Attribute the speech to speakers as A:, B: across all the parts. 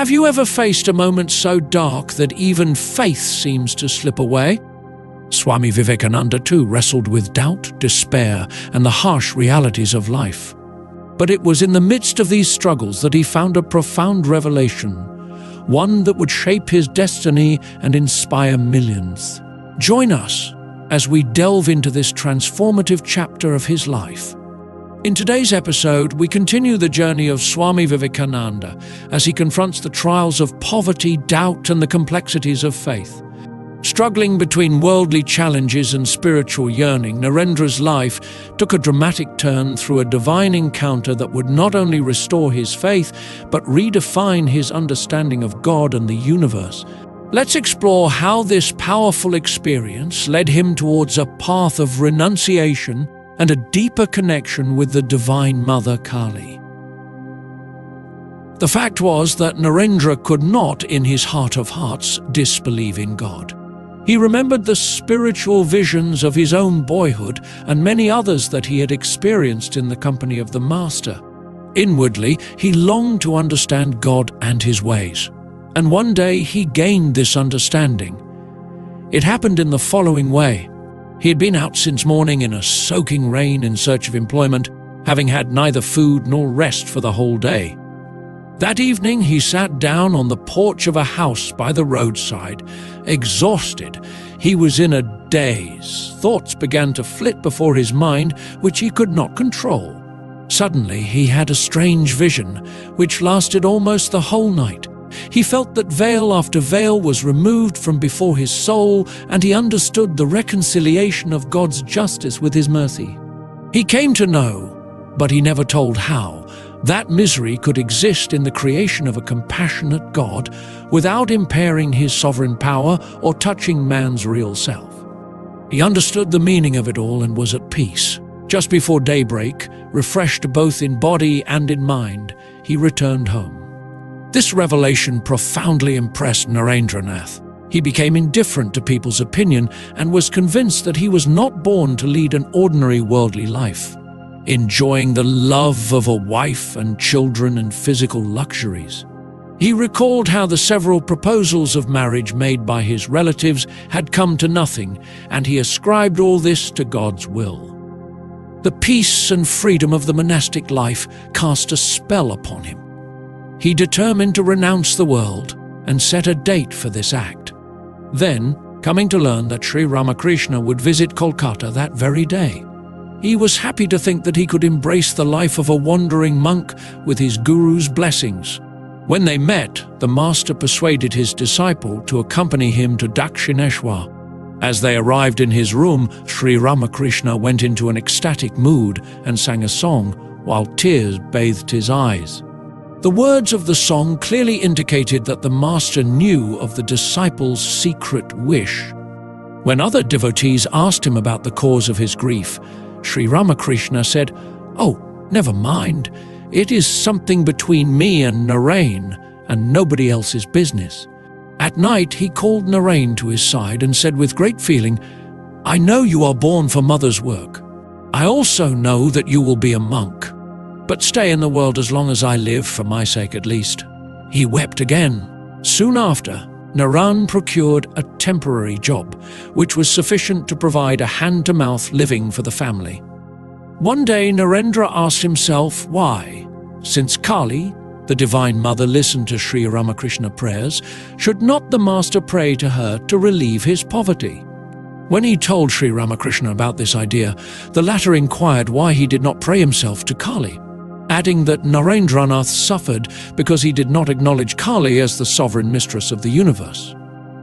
A: Have you ever faced a moment so dark that even faith seems to slip away? Swami Vivekananda too wrestled with doubt, despair, and the harsh realities of life. But it was in the midst of these struggles that he found a profound revelation, one that would shape his destiny and inspire millions. Join us as we delve into this transformative chapter of his life. In today's episode, we continue the journey of Swami Vivekananda as he confronts the trials of poverty, doubt, and the complexities of faith. Struggling between worldly challenges and spiritual yearning, Narendra's life took a dramatic turn through a divine encounter that would not only restore his faith, but redefine his understanding of God and the universe. Let's explore how this powerful experience led him towards a path of renunciation and a deeper connection with the Divine Mother Kali. The fact was that Narendra could not, in his heart of hearts, disbelieve in God. He remembered the spiritual visions of his own boyhood and many others that he had experienced in the company of the Master. Inwardly, he longed to understand God and his ways. And one day he gained this understanding. It happened in the following way. He had been out since morning in a soaking rain in search of employment, having had neither food nor rest for the whole day. That evening he sat down on the porch of a house by the roadside. Exhausted, he was in a daze. Thoughts began to flit before his mind, which he could not control. Suddenly he had a strange vision, which lasted almost the whole night. He felt that veil after veil was removed from before his soul, and he understood the reconciliation of God's justice with his mercy. He came to know, but he never told how, that misery could exist in the creation of a compassionate God without impairing his sovereign power or touching man's real self. He understood the meaning of it all and was at peace. Just before daybreak, refreshed both in body and in mind, he returned home. This revelation profoundly impressed Narendranath. He became indifferent to people's opinion and was convinced that he was not born to lead an ordinary worldly life, enjoying the love of a wife and children and physical luxuries. He recalled how the several proposals of marriage made by his relatives had come to nothing, and he ascribed all this to God's will. The peace and freedom of the monastic life cast a spell upon him. He determined to renounce the world and set a date for this act. Then, coming to learn that Sri Ramakrishna would visit Kolkata that very day, he was happy to think that he could embrace the life of a wandering monk with his guru's blessings. When they met, the master persuaded his disciple to accompany him to Dakshineshwar. As they arrived in his room, Sri Ramakrishna went into an ecstatic mood and sang a song, while tears bathed his eyes. The words of the song clearly indicated that the master knew of the disciple's secret wish. When other devotees asked him about the cause of his grief, Sri Ramakrishna said, "Oh, never mind. It is something between me and Narain, and nobody else's business." At night, he called Narain to his side and said with great feeling, "I know you are born for mother's work. I also know that you will be a monk. But stay in the world as long as I live, for my sake at least." He wept again. Soon after, Naran procured a temporary job, which was sufficient to provide a hand-to-mouth living for the family. One day, Narendra asked himself why, since Kali, the Divine Mother, listened to Sri Ramakrishna prayers, should not the Master pray to her to relieve his poverty? When he told Sri Ramakrishna about this idea, the latter inquired why he did not pray himself to Kali, adding that Narendranath suffered because he did not acknowledge Kali as the sovereign mistress of the universe.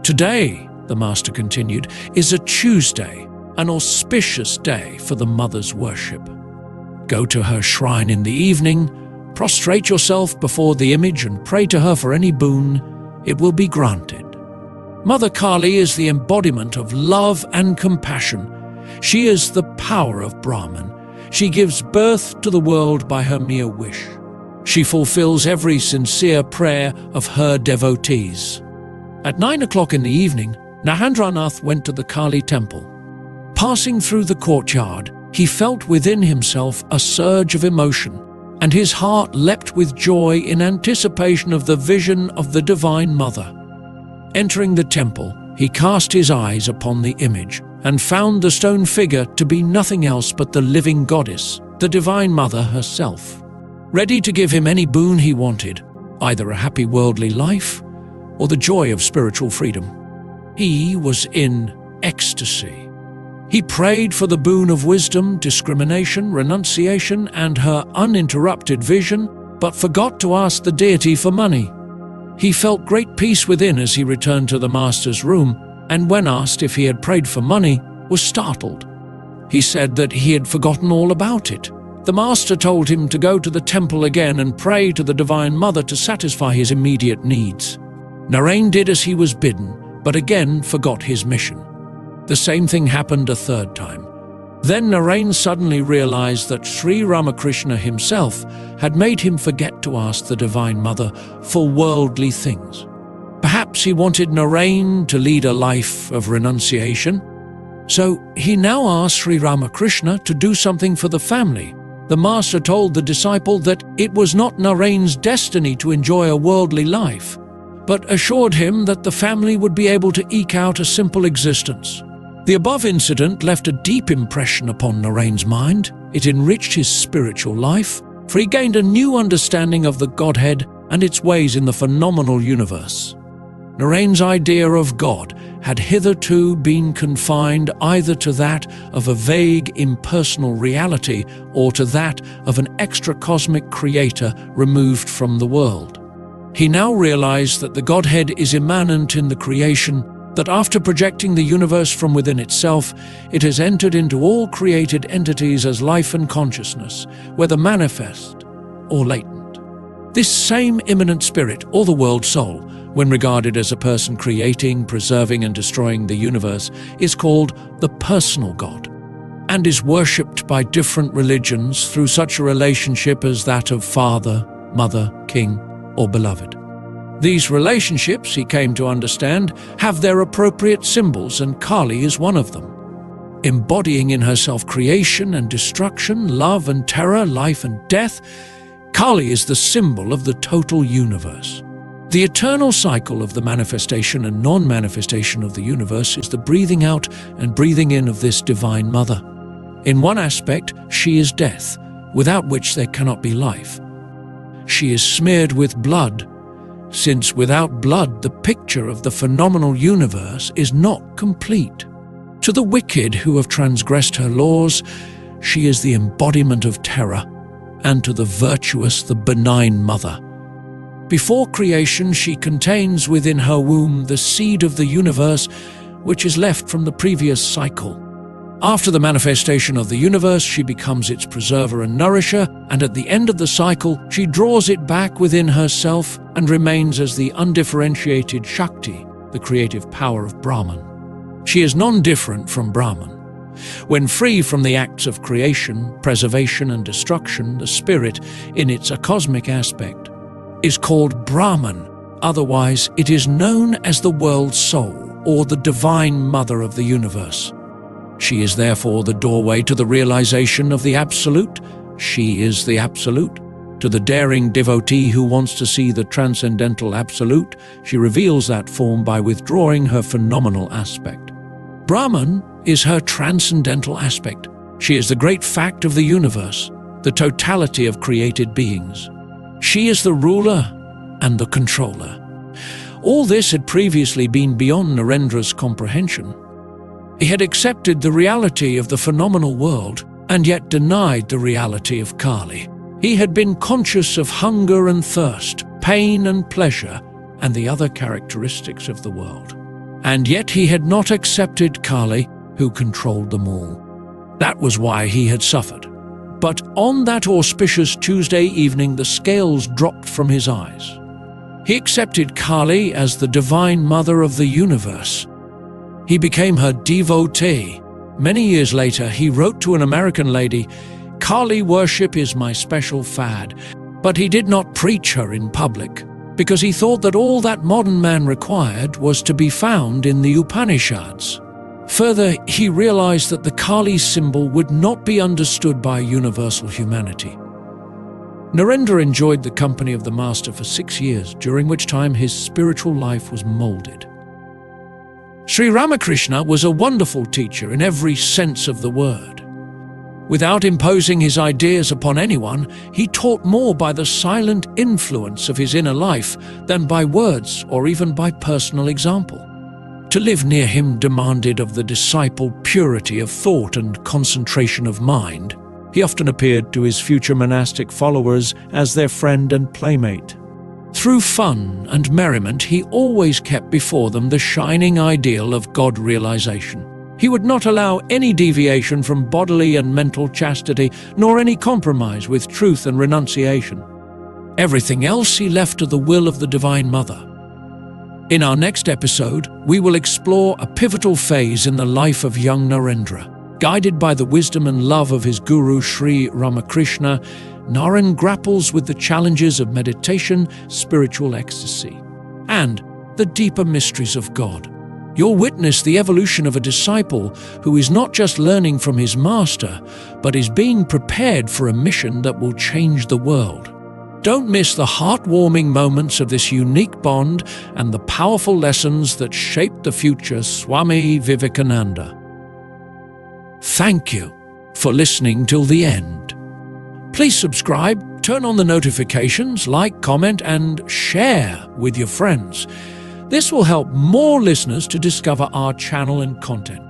A: "Today," the Master continued, "is a Tuesday, an auspicious day for the Mother's worship. Go to her shrine in the evening, prostrate yourself before the image and pray to her for any boon. It will be granted. Mother Kali is the embodiment of love and compassion. She is the power of Brahman. She gives birth to the world by her mere wish. She fulfills every sincere prayer of her devotees." At 9 o'clock in the evening, Narendranath went to the Kali temple. Passing through the courtyard, he felt within himself a surge of emotion, and his heart leapt with joy in anticipation of the vision of the Divine Mother. Entering the temple, he cast his eyes upon the image and found the stone figure to be nothing else but the living goddess, the Divine Mother herself, ready to give him any boon he wanted, either a happy worldly life or the joy of spiritual freedom. He was in ecstasy. He prayed for the boon of wisdom, discrimination, renunciation, and her uninterrupted vision, but forgot to ask the deity for money. He felt great peace within as he returned to the master's room, and when asked if he had prayed for money, was startled. He said that he had forgotten all about it. The master told him to go to the temple again and pray to the Divine Mother to satisfy his immediate needs. Narain did as he was bidden, but again forgot his mission. The same thing happened a third time. Then Narain suddenly realized that Sri Ramakrishna himself had made him forget to ask the Divine Mother for worldly things. Perhaps he wanted Narain to lead a life of renunciation. So he now asked Sri Ramakrishna to do something for the family. The master told the disciple that it was not Narain's destiny to enjoy a worldly life, but assured him that the family would be able to eke out a simple existence. The above incident left a deep impression upon Narain's mind. It enriched his spiritual life, for he gained a new understanding of the Godhead and its ways in the phenomenal universe. Narain's idea of God had hitherto been confined either to that of a vague, impersonal reality or to that of an extra-cosmic creator removed from the world. He now realized that the Godhead is immanent in the creation, that after projecting the universe from within itself, it has entered into all created entities as life and consciousness, whether manifest or latent. This same immanent spirit, or the world soul, when regarded as a person creating, preserving, and destroying the universe, is called the personal God, and is worshipped by different religions through such a relationship as that of father, mother, king, or beloved. These relationships, he came to understand, have their appropriate symbols, and Kali is one of them. Embodying in herself creation and destruction, love and terror, life and death, Kali is the symbol of the total universe. The eternal cycle of the manifestation and non-manifestation of the universe is the breathing out and breathing in of this Divine Mother. In one aspect, she is death, without which there cannot be life. She is smeared with blood, since without blood the picture of the phenomenal universe is not complete. To the wicked who have transgressed her laws, she is the embodiment of terror, and to the virtuous the benign mother. Before creation, she contains within her womb the seed of the universe, which is left from the previous cycle. After the manifestation of the universe, she becomes its preserver and nourisher, and at the end of the cycle, she draws it back within herself and remains as the undifferentiated Shakti, the creative power of Brahman. She is non-different from Brahman. When free from the acts of creation, preservation, and destruction, the spirit, in its acosmic aspect, is called Brahman. Otherwise, it is known as the world soul, or the Divine Mother of the universe. She is therefore the doorway to the realization of the Absolute. She is the Absolute. To the daring devotee who wants to see the transcendental Absolute, she reveals that form by withdrawing her phenomenal aspect. Brahman is her transcendental aspect. She is the great fact of the universe, the totality of created beings. She is the ruler and the controller. All this had previously been beyond Narendra's comprehension. He had accepted the reality of the phenomenal world and yet denied the reality of Kali. He had been conscious of hunger and thirst, pain and pleasure, and the other characteristics of the world. And yet he had not accepted Kali, who controlled them all. That was why he had suffered. But on that auspicious Tuesday evening, the scales dropped from his eyes. He accepted Kali as the Divine Mother of the universe. He became her devotee. Many years later, he wrote to an American lady, "Kali worship is my special fad," but he did not preach her in public, because he thought that all that modern man required was to be found in the Upanishads. Further, he realized that the Kali symbol would not be understood by universal humanity. Narendra enjoyed the company of the Master for 6 years, during which time his spiritual life was molded. Sri Ramakrishna was a wonderful teacher in every sense of the word. Without imposing his ideas upon anyone, he taught more by the silent influence of his inner life than by words or even by personal example. To live near him demanded of the disciple purity of thought and concentration of mind. He often appeared to his future monastic followers as their friend and playmate. Through fun and merriment, he always kept before them the shining ideal of God realization. He would not allow any deviation from bodily and mental chastity, nor any compromise with truth and renunciation. Everything else he left to the will of the Divine Mother. In our next episode, we will explore a pivotal phase in the life of young Narendra. Guided by the wisdom and love of his guru Sri Ramakrishna, Naren grapples with the challenges of meditation, spiritual ecstasy, and the deeper mysteries of God. You'll witness the evolution of a disciple who is not just learning from his master, but is being prepared for a mission that will change the world. Don't miss the heartwarming moments of this unique bond and the powerful lessons that shaped the future Swami Vivekananda. Thank you for listening till the end. Please subscribe, turn on the notifications, like, comment, and share with your friends. This will help more listeners to discover our channel and content.